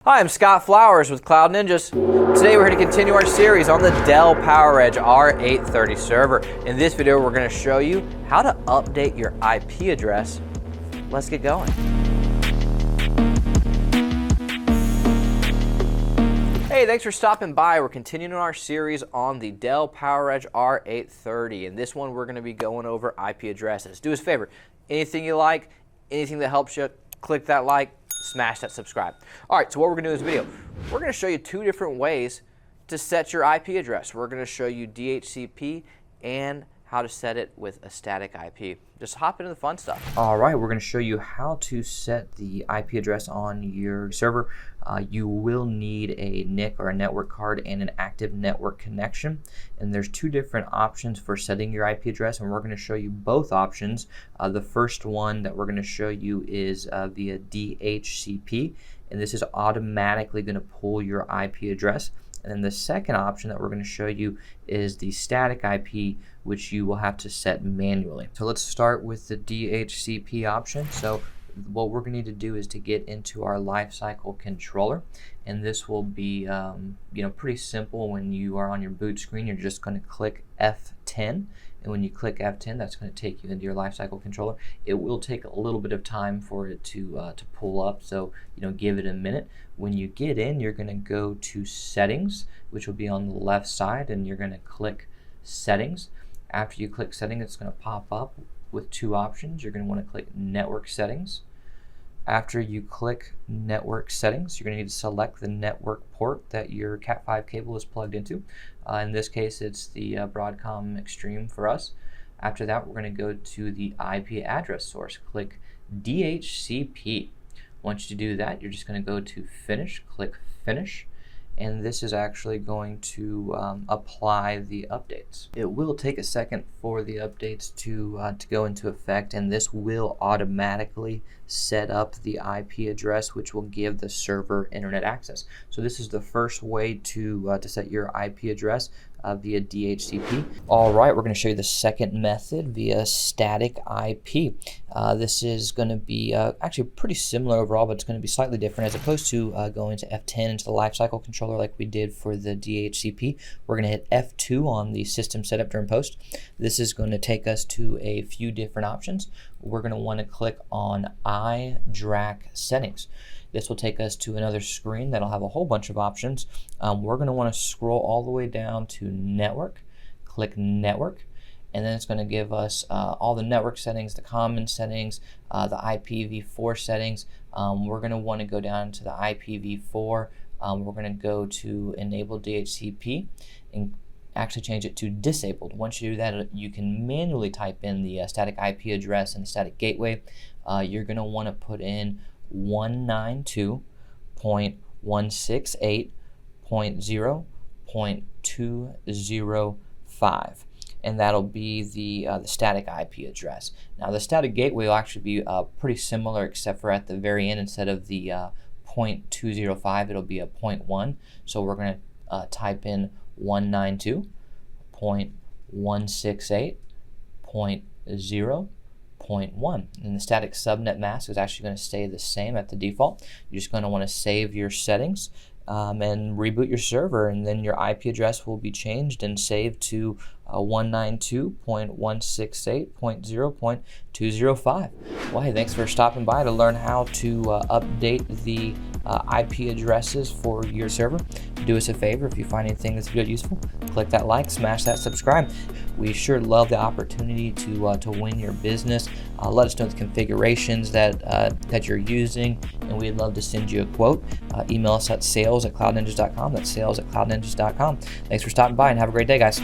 Hi, I'm Scott Flowers with Cloud Ninjas. Today we're here to continue our series on the Dell PowerEdge R830 server. In this video, we're going to show you how to update your IP address. Let's get going. Hey, thanks for stopping by. We're continuing our series on the Dell PowerEdge R830. In this one, we're going to be going over IP addresses. Do us a favor, anything you like, anything that helps you, click that like, smash that subscribe. All right, so what we're going to do in this video, we're going to show you two different ways to set your IP address. We're going to show you DHCP and how to set it with a static IP. Just hop into the fun stuff. All right, we're going to show you how to set the IP address on your server. You will need a NIC or a network card and an active network connection. And there's two different options for setting your IP address, and we're going to show you both options. The first one that we're going to show you is via DHCP, and this is automatically going to pull your IP address. And then the second option that we're going to show you is the static IP, which you will have to set manually. So let's start with the DHCP option. So what we're going to need to do is to get into our Lifecycle controller, and this will be pretty simple. When you are on your boot screen, you're just going to click F10, and when you click F10, that's going to take you into your Lifecycle controller. It will take a little bit of time for it to pull up, so give it a minute. When you get in, you're going to go to Settings, which will be on the left side, and you're going to click Settings. After you click Settings, it's going to pop up with two options. You're going to want to click Network Settings. After you click Network Settings, you're going to need to select the network port that your Cat5 cable is plugged into. In this case, it's the Broadcom Extreme for us. After that, we're going to go to the IP address source. Click DHCP. Once you do that, you're just going to go to Finish. Click Finish. And this is actually going to apply the updates. It will take a second for the updates to go into effect, and this will automatically set up the IP address, which will give the server internet access. So this is the first way to set your IP address via DHCP. All right, we're going to show you the second method via static IP. This is going to be actually pretty similar overall, but it's going to be slightly different. As opposed to going to F10 into the Lifecycle controller like we did for the DHCP, we're going to hit F2 on the system setup during post. This is going to take us to a few different options. We're going to want to click on iDRAC settings. This will take us to another screen that'll have a whole bunch of options. We're going to want to scroll all the way down to Network, click Network, and then it's going to give us all the network settings, the common settings, the IPv4 settings. We're going to want to go down to the IPv4. We're going to go to Enable DHCP and actually change it to disabled. Once you do that, you can manually type in the static IP address and static gateway. You're going to want to put in 192.168.0.205, and that'll be the static IP address. Now the static gateway will actually be pretty similar, except for at the very end, instead of the 0.205, it'll be a 0.1. So we're going to type in 192.168.0.1, and the static subnet mask is actually going to stay the same at the default. You're just going to want to save your settings and reboot your server, and then your IP address will be changed and saved to 192.168.0.205. Well, hey, thanks for stopping by to learn how to update the IP addresses for your server. Do us a favor, if you find anything that's good useful, click that like, smash that subscribe. We sure love the opportunity to win your business. Let us know the configurations that you're using, and we'd love to send you a quote. Email us at sales@cloudninjas.com. That's sales@cloudninjas.com. Thanks for stopping by, and have a great day, guys.